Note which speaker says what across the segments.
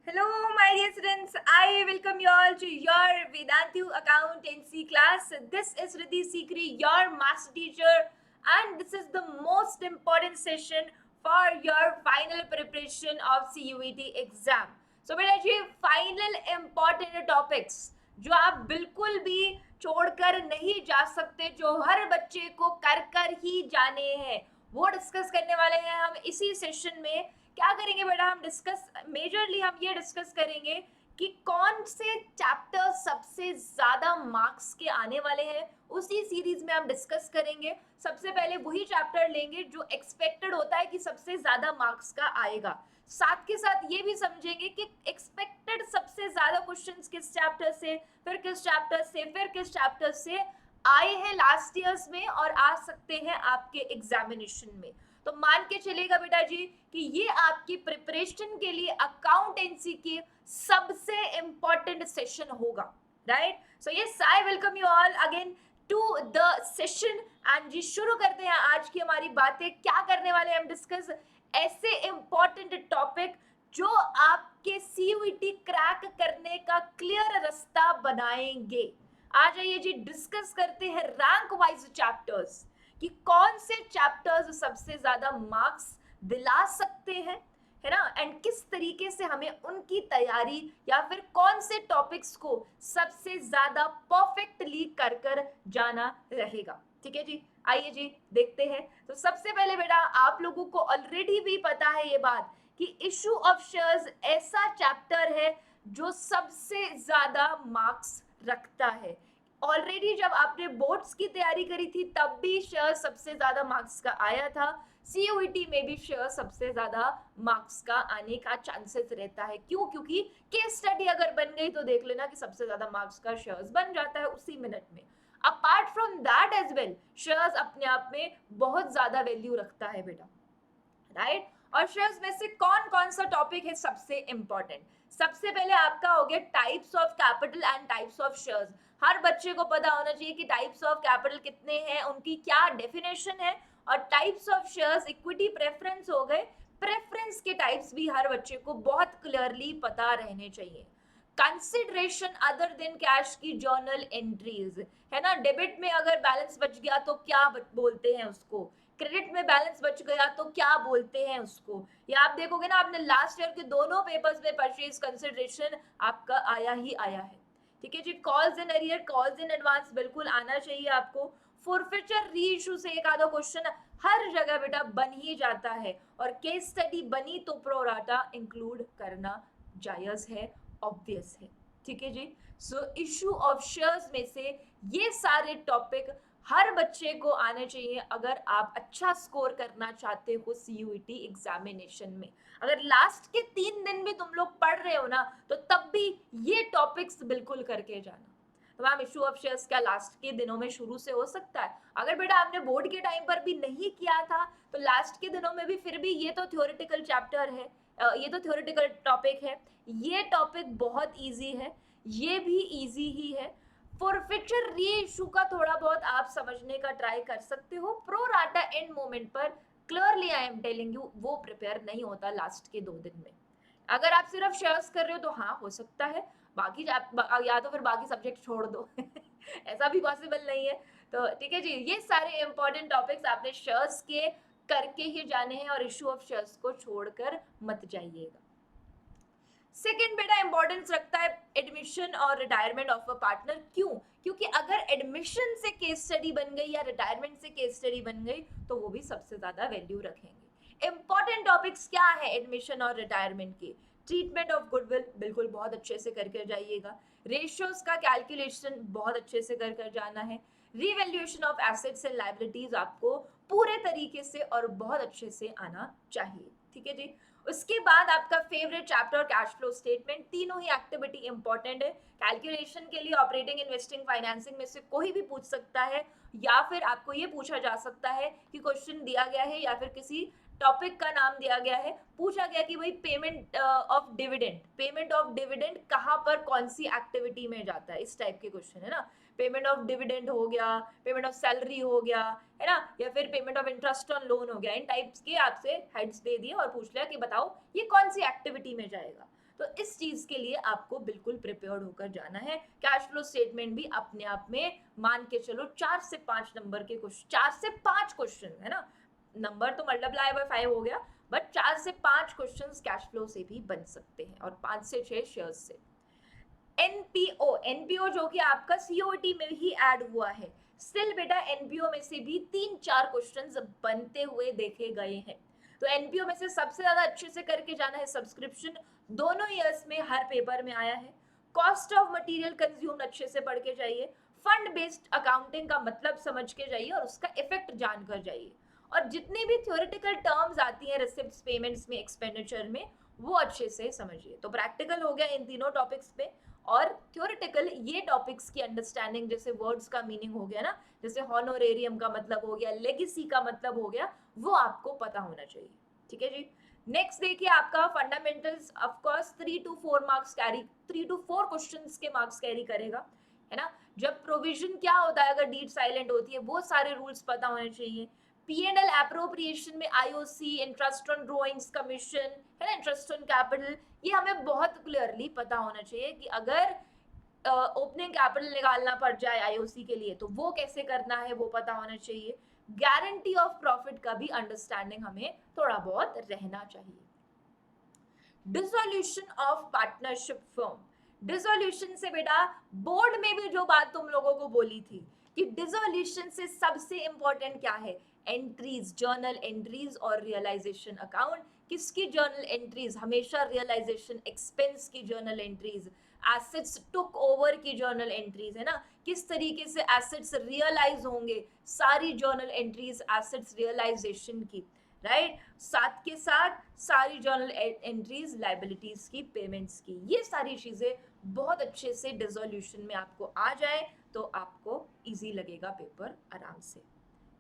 Speaker 1: Hello, my dear students. I welcome you all to your Vedantu Accountancy class. This is Riddhi Sikri, your master teacher, and this is the most important session for your final preparation of CUET exam. So, बेटा जी final important topics जो आप बिल्कुल भी छोड़कर नहीं जा सकते, जो हर बच्चे को कर ही जाने हैं, वो डिस्कस करने वाले हैं हम इसी सेशन में। क्या करेंगे बेटा, हम डिस्कस मेजरली हम ये डिस्कस करेंगे कि कौन से चैप्टर सबसे ज्यादा मार्क्स के आने वाले हैं, उसी सीरीज में हम डिस्कस करेंगे। सबसे पहले वही चैप्टर लेंगे जो एक्सपेक्टेड होता है कि सबसे ज्यादा मार्क्स का आएगा। साथ के साथ ये भी समझेंगे कि एक्सपेक्टेड सबसे ज्यादा क्वेश्चंस किस चैप्टर से, फिर किस चैप्टर से, फिर किस चैप्टर से आए हैं लास्ट ईयर्स में और आ सकते हैं आपके एग्जामिनेशन में। तो मान के चलेगा बेटा जी कि ये आपकी प्रिपरेशन के लिए अकाउंटेंसी के सबसे इंपॉर्टेंट सेशन होगा, right? So yes, I welcome you all again to the session. And जी शुरू करते हैं आज की हमारी बातें। क्या करने वाले हम डिस्कस ऐसे इंपॉर्टेंट टॉपिक जो आपके सीयूईटी क्रैक करने का क्लियर रास्ता बनाएंगे। आ जाइए जी, डिस्कस करते हैं रैंक वाइज चैप्टर्स कि कौन से चैप्टर्स सबसे ज्यादा मार्क्स दिला सकते हैं, है ना, एंड किस तरीके से हमें उनकी तैयारी या फिर कौन से टॉपिक्स को सबसे ज्यादा परफेक्टली कर जाना रहेगा। ठीक है जी, आइए जी देखते हैं। तो सबसे पहले बेटा आप लोगों को ऑलरेडी भी पता है ये बात कि इशू ऑफ शेयर्स ऐसा चैप्टर है जो सबसे ज्यादा मार्क्स रखता है। ऑलरेडी जब आपने बोर्ड्स की तैयारी करी थी तब भी शेयर सबसे ज्यादा मार्क्स का आया था। सीयूईटी में भी शेयर सबसे ज्यादा मार्क्स का आने का चांसेस रहता है। क्यों? क्योंकि केस स्टडी अगर बन गई तो देख लेना कि सबसे ज्यादा मार्क्स का शेयर्स बन जाता है उसी मिनट में। Apart from that as well shares अपने आप में बहुत ज्यादा वैल्यू रखता है बेटा, राइट? और शेयर्स में से कौन कौन सा टॉपिक है सबसे इंपॉर्टेंट? सबसे पहले आपका हो गया types of capital and types of shares. हर बच्चे को पता होना चाहिए कि टाइप्स ऑफ कैपिटल कितने हैं, उनकी क्या डेफिनेशन है, और types of shares equity preference हो गए, प्रेफरेंस के टाइप्स भी हर बच्चे को बहुत क्लियरली पता रहने चाहिए। कंसिडरेशन अदर देन कैश की जर्नल एंट्रीज, है ना, डेबिट में अगर बैलेंस बच गया तो क्या बोलते हैं उसको, क्रेडिट में बैलेंस बच गया तो क्या बोलते हैं उसको। या आप देखोगे ना, आपने लास्ट ईयर के दोनों पेपर्स में परचेज कंसिडरेशन आपका आया ही आया है। ठीक है जी, calls in arrear, calls in advance बिल्कुल आना चाहिए आपको। फॉरफिचर री इशू से एक आधा क्वेश्चन हर जगह बेटा बन ही जाता है, और केस स्टडी बनी तो प्रोराटा इंक्लूड करना जायज है, ऑब्वियस है। ठीक है जी, सो इशू ऑफ शेयर्स में से ये सारे टॉपिक हर बच्चे को आने चाहिए अगर आप अच्छा स्कोर करना चाहते हो सीयूईटी एग्जामिनेशन में। अगर लास्ट के 3 दिन भी तुम लोग पढ़ रहे हो ना तो तब भी ये टॉपिक्स बिल्कुल करके जाना। तो मैम इशू ऑफ शेयर्स क्या लास्ट के दिनों में शुरू से हो सकता है? अगर बेटा आपने बोर्ड के टाइम पर भी नहीं किया था तो लास्ट के दिनों में भी फिर भी ये तो थ्योरेटिकल चैप्टर है, ये तो थ्योरेटिकल टॉपिक है, ये टॉपिक बहुत ईजी है, ये भी ईजी ही है। फॉरफिचर री इशू का थोड़ा बहुत आप समझने का ट्राई कर सकते हो, प्रो राटा एंड मोमेंट पर clearly I am telling you वो प्रिपेयर नहीं होता लास्ट के 2 दिन में। अगर आप सिर्फ शेयर्स कर रहे हो तो हाँ हो सकता है, बाकी या तो फिर बाकी सब्जेक्ट छोड़ दो ऐसा भी पॉसिबल नहीं है। तो ठीक है जी, ये सारे इंपॉर्टेंट टॉपिक्स आपने शेयर्स के करके ही जाने हैं और इशू ऑफ शेयर्स को छोड़कर मत जाइएगा। सेकेंड बेटा इंपॉर्टेंस रखता है एडमिशन और रिटायरमेंट ऑफ अ पार्टनर। क्यों? क्योंकि अगर एडमिशन से केस स्टडी बन गई या रिटायरमेंट से केस स्टडी बन गई तो वो भी सबसे ज्यादा वैल्यू रखेंगे। इंपॉर्टेंट टॉपिक्स क्या है एडमिशन और रिटायरमेंट के? ट्रीटमेंट ऑफ गुडविल बिल्कुल बहुत अच्छे से करके जाइएगा, रेशियोज का कैलकुलेशन बहुत अच्छे से कर जाना है, revaluation of assets and liabilities आपको पूरे तरीके से और बहुत अच्छे से आना चाहिए। ठीक है जी, उसके बाद आपका favourite chapter cash flow statement. तीनों ही एक्टिविटी इंपॉर्टेंट है कैलकुलेशन के लिए। ऑपरेटिंग, इन्वेस्टिंग, फाइनेंसिंग में से कोई भी पूछ सकता है, या फिर आपको ये पूछा जा सकता है कि क्वेश्चन दिया गया है या फिर किसी टॉपिक का नाम दिया गया है, पूछा गया कि भाई payment of dividend, payment of dividend कहाँ पर कौन सी एक्टिविटी में जाता है, इस टाइप के क्वेश्चन है ना। पेमेंट ऑफ डिविडेंड हो गया, पेमेंट ऑफ सैलरी हो गया, है ना, या फिर payment of interest on loan हो गया। इन टाइप्स के आपसे हेड्स दे दिए और पूछ लिया कि बताओ ये कौन सी एक्टिविटी में जाएगा। तो इस चीज के लिए आपको बिल्कुल प्रिपेयर्ड होकर जाना है। कैश फ्लो स्टेटमेंट भी अपने आप में मान के चलो 4 से 5 नंबर के क्वेश्चन, 4 से 5 क्वेश्चन है ना, नंबर तो मल्टीप्लाई बाय 5 हो गया, बट 4 से 5 क्वेश्चन कैश फ्लो से भी बन सकते हैं और 5 से 6 शेयर्स से। एनपीओ, एनपीओ जो कि आपका सीओटी में ही ऐड हुआ है, स्टिल बेटा एनपीओ में से भी 3-4 क्वेश्चंस बनते हुए देखे गए हैं। तो एनपीओ में से सबसे ज्यादा अच्छे से करके जाना है सब्सक्रिप्शन, दोनों ईयर्स में हर पेपर में आया है। कॉस्ट ऑफ मटेरियल कंज्यूम्ड अच्छे से पढ़ के जाइए, फंड बेस्ड अकाउंटिंग का मतलब समझ के जाइए और उसका इफेक्ट जानकर जाइए, और जितनी भी थ्योरेटिकल टर्म्स आती हैं रिसिप्ट्स, पेमेंट्स में, एक्सपेंडिचर में, वो अच्छे से समझिए। तो प्रैक्टिकल हो गया इन तीनों टॉपिक्स पे, और थ्योरेटिकल ये टॉपिक्स की अंडरस्टैंडिंग, जैसे वर्ड्स का मीनिंग हो गया ना, जैसे हॉनोरेरियम का मतलब हो गया, लेगेसी का मतलब हो गया, वो आपको पता होना चाहिए। ठीक है जी। नेक्स्ट देखिए आपका fundamentals, of course 3 to 4 marks carry, 3 to 4 questions के मार्क्स कैरी करेगा, है ना। जब प्रोविजन क्या होता है, अगर डीड साइलेंट होती है, वो सारे रूल्स पता होने चाहिए। P&L एप्रोप्रिएशन में IOC, interest on drawings, commission, है ना, इंटरेस्ट ऑन कैपिटल, ये हमें बहुत क्लियरली पता होना चाहिए कि अगर ओपनिंग कैपिटल निकालना पड़ जाए आईओसी के लिए तो वो कैसे करना है, वो पता होना चाहिए। गारंटी ऑफ प्रॉफिट का भी अंडरस्टैंडिंग हमें थोड़ा बहुत रहना चाहिए। Dissolution of partnership firm, dissolution से बेटा बोर्ड में भी जो बात तुम लोगों को बोली थी कि डिसोल्यूशन से सबसे इंपॉर्टेंट क्या है, एंट्रीज, जर्नल एंट्रीज और रियलाइजेशन अकाउंट। किसकी जर्नल एंट्रीज, हमेशा रियलाइजेशन एक्सपेंस की journal entries, assets took over की जर्नल एंट्रीज, है ना, किस तरीके से एसेट्स रियलाइज होंगे, सारी जर्नल एंट्रीज एसेट्स रियलाइजेशन की, राइट। साथ के साथ सारी जर्नल एंट्रीज लाइबिलिटीज की, पेमेंट्स की, ये सारी चीजें बहुत अच्छे से डिसोल्यूशन में आपको आ जाए तो आपको इजी लगेगा पेपर आराम से।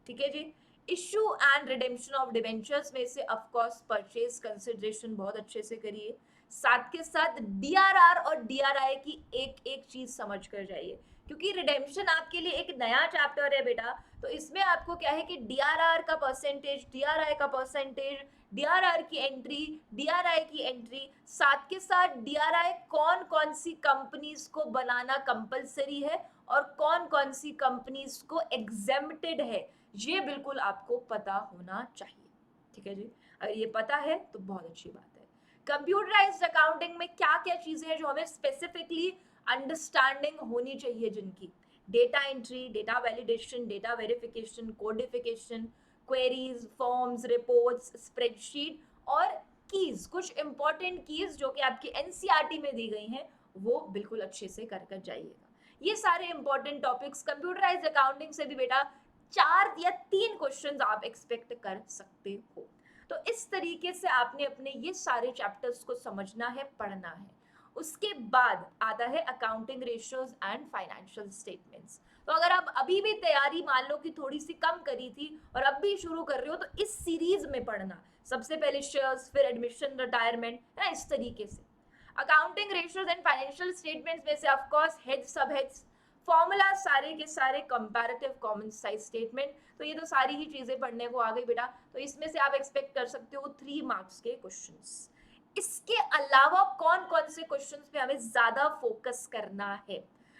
Speaker 1: ठीक है जी। Issue and redemption of debentures में से ऑफ कोर्स परचेज कंसिडरेशन बहुत अच्छे से करिए, साथ के साथ डीआरआर और डीआरआई की एक एक चीज समझ कर जाइए, क्योंकि रिडेम्पशन आपके लिए एक नया चैप्टर है बेटा। तो इसमें आपको क्या है कि डीआरआर का परसेंटेज, डीआरआई का परसेंटेज, डीआरआर की एंट्री, डीआरआई की एंट्री, साथ के साथ डीआरआई कौन कौन सी कंपनीज को बनाना कंपलसरी है और कौन कौन सी कंपनीज को एग्जेम्प्टेड है, ये बिल्कुल आपको पता होना चाहिए। ठीक है जी। अगर ये पता है तो बहुत अच्छी बात है। कंप्यूटराइज्ड अकाउंटिंग में क्या क्या चीजें हैं जो हमें स्पेसिफिकली अंडरस्टैंडिंग होनी चाहिए, जिनकी data entry, data validation, data verification, codification, queries, forms, reports, spreadsheet और कीज, कुछ इंपॉर्टेंट कीज जो कि आपकी एनसीईआरटी में दी गई हैं, वो बिल्कुल अच्छे से कर जाइएगा। ये सारे इंपॉर्टेंट टॉपिक्स कंप्यूटराइज्ड अकाउंटिंग से भी बेटा 4 या 3 क्वेश्चंस आप एक्सपेक्ट कर सकते हो। तो इस तरीके से आपने अपने ये सारे चैप्टर्स को समझना है, पढ़ना है। उसके बाद आता है accounting ratios and financial statements. तो अगर आप अभी भी तैयारी मान लो कि थोड़ी सी कम करी थी और अब भी शुरू कर रहे हो, तो इस सीरीज में पढ़ना, सबसे पहले शेयर्स, फिर एडमिशन, रिटायरमेंट, है इस तरीके से। Accounting ratios and financial statements में से ऑफ कोर्स हेड, सब हेड्स, फॉर्मूला सारे के सारे, कंपैरेटिव कॉमन साइज स्टेटमेंट, तो ये तो सारी ही चीजें पढ़ने को आ गई बेटा। तो इसमें से आप एक्सपेक्ट कर सकते हो 3 मार्क्स के क्वेश्चंस। इसके अलावा कौन कौन से क्वेश्चंस पे हमें ज्यादा फोकस करना है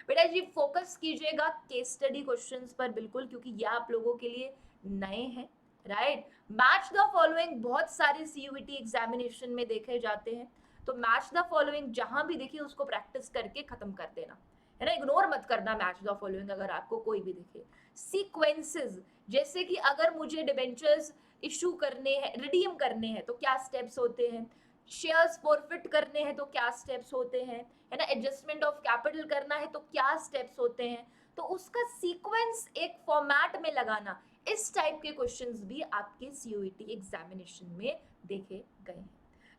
Speaker 1: बेटा जी, फोकस कीजिएगा केस स्टडी क्वेश्चंस पर बिल्कुल, क्योंकि ये आप लोगों के लिए नए हैं, राइट। मैच द फॉलोइंग बहुत सारे सीयूईटी एग्जामिनेशन में देखे जाते हैं, तो मैच द फॉलोइंग जहां भी देखिए उसको प्रैक्टिस करके खत्म कर देना, है ना, इग्नोर मत करना मैच द फॉलोइंग अगर आपको कोई भी दिखे। सीक्वेंसेस, जैसे कि अगर मुझे डिबेंचर्स इशू करने हैं, रिडीम करने हैं, तो क्या स्टेप्स होते हैं, शेयर्स फॉरफिट करने हैं तो क्या स्टेप्स होते हैं, है ना, एडजस्टमेंट ऑफ कैपिटल करना है तो क्या स्टेप्स होते हैं, तो उसका सीक्वेंस एक फॉर्मेट में लगाना, इस टाइप के क्वेश्चंस भी आपके सीयूईटी एग्जामिनेशन में देखे गए हैं।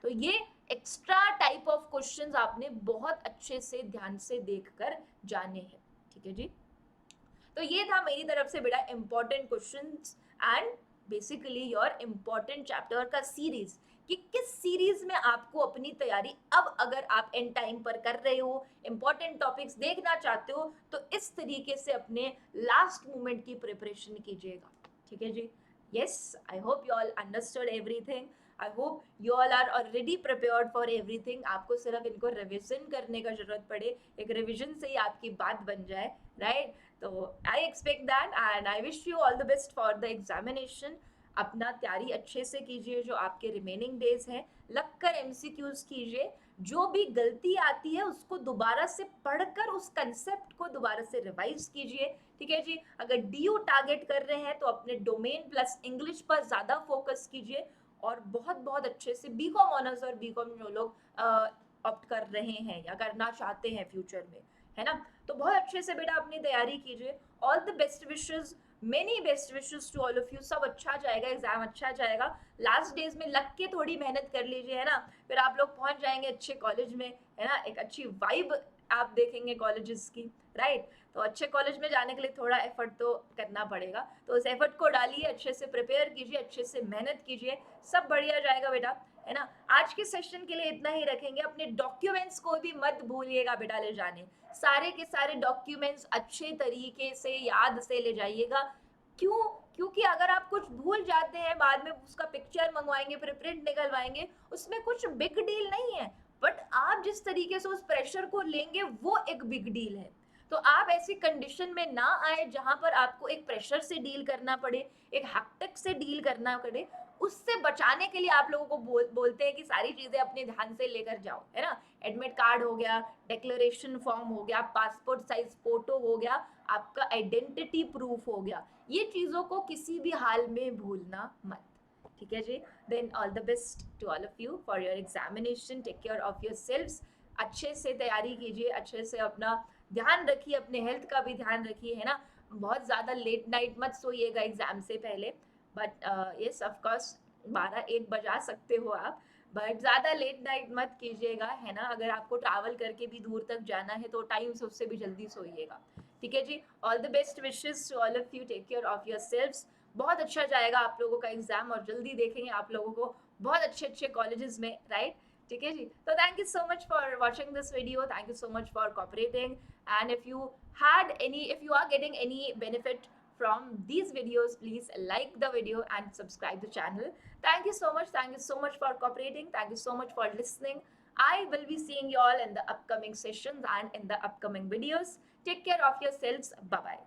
Speaker 1: तो ये एक्स्ट्रा टाइप ऑफ क्वेश्चंस आपने बहुत अच्छे से ध्यान से देखकर जाने हैं। ठीक है जी। तो ये था मेरी तरफ से बेटा important questions and basically your important chapter का सीरीज, कि किस सीरीज में आपको अपनी तैयारी, अब अगर आप एंड टाइम पर कर रहे हो, इंपॉर्टेंट टॉपिक्स देखना चाहते हो, तो इस तरीके से अपने लास्ट मोमेंट की प्रिपरेशन कीजिएगा। ठीक है जी। Yes, I hope you all understood everything. I hope you all are already prepared for everything. आपको सिर्फ इनको रिविजन करने का जरूरत पड़े, एक रिविजन से ही आपकी बात बन जाए, राइट? तो I expect that and I wish you all the best for the examination. अपना तैयारी अच्छे से कीजिए, जो आपके रिमेनिंग डेज हैं लग कर एमसीक्यूज कीजिए. जो भी गलती आती है उसको दोबारा से पढ़कर उस कंसेप्ट को दोबारा से रिवाइज कीजिए. ठीक है जी. अगर डीयू टारगेट कर रहे हैं तो अपने डोमेन प्लस इंग्लिश पर ज़्यादा फोकस कीजिए और बहुत बहुत अच्छे से बीकॉम ऑनर्स और बीकॉम जो लोग ऑप्ट कर रहे हैं या करना चाहते हैं फ्यूचर में, है ना, तो बहुत अच्छे से बेटा अपनी तैयारी कीजिए. All the best wishes, many best wishes to all of you. सब अच्छा जाएगा, एग्जाम अच्छा जाएगा. लास्ट डेज में लग के थोड़ी मेहनत कर लीजिए, है ना, फिर आप लोग पहुंच जाएंगे अच्छे कॉलेज में, है ना, एक अच्छी वाइब आप देखेंगे कॉलेजेस की, राइट? तो अच्छे कॉलेज में जाने के लिए थोड़ा एफर्ट तो करना पड़ेगा, तो उस एफर्ट को डालिए, अच्छे से प्रिपेयर कीजिए, अच्छे से मेहनत कीजिए, सब बढ़िया जाएगा बेटा, है ना. आज के सेशन के लिए इतना ही रखेंगे. अपने डॉक्यूमेंट्स को भी मत भूलिएगा बेटा ले जाने. सारे के सारे डॉक्यूमेंट्स अच्छे तरीके से याद से ले जाइएगा. क्यों? क्योंकि अगर आप कुछ भूल जाते हैं, बाद में उसका पिक्चर मंगवाएंगे, फिर प्रिंट निकलवाएंगे, उसमें कुछ बिग डील नहीं है. बट आप जिस तरीके से उस प्रेशर को लेंगे वो एक बिग डील है. तो आप ऐसी कंडीशन में ना आए जहां पर आपको एक प्रेशर से डील करना पड़े, एक हैक्टिक से डील करना पड़े. उससे बचाने के लिए आप लोगों को बोलते हैं कि सारी चीजें अपने ध्यान से लेकर जाओ, है ना. एडमिट कार्ड हो गया, डिक्लेरेशन फॉर्म हो गया, पासपोर्ट साइज फोटो हो गया, आपका आइडेंटिटी प्रूफ हो गया. ये चीजों को किसी भी हाल में भूलना मत. ठीक है जी. Then all the best to all of you for your examination. Take care of yourself. अच्छे से तैयारी कीजिए, अच्छे से अपना ध्यान रखिए, अपने हेल्थ का भी ध्यान रखिए, है ना. बहुत ज़्यादा लेट नाइट मत सोइएगा एग्जाम से पहले. बट यस ऑफकोर्स 12-1 बजा सकते हो आप, बट ज़्यादा लेट नाइट मत कीजिएगा, है ना. अगर आपको ट्रैवल करके भी दूर तक जाना है तो टाइम से उससे भी जल्दी सोइएगा. ठीक है जी. All the best wishes to all of you. Take care of yourselves. बहुत अच्छा जाएगा आप लोगों का एग्जाम और जल्दी देखेंगे आप लोगों को बहुत अच्छे अच्छे कॉलेजेस में, राइट? ठीक है जी. तो thank you so much for watching this video. Thank you so much for cooperating. And if you are getting any benefit from these videos, please like the video and subscribe the channel. Thank you so much. Thank you so much for cooperating. Thank you so much for listening. I will be seeing you all in the upcoming sessions and in the upcoming videos. Take care of yourselves. Bye bye.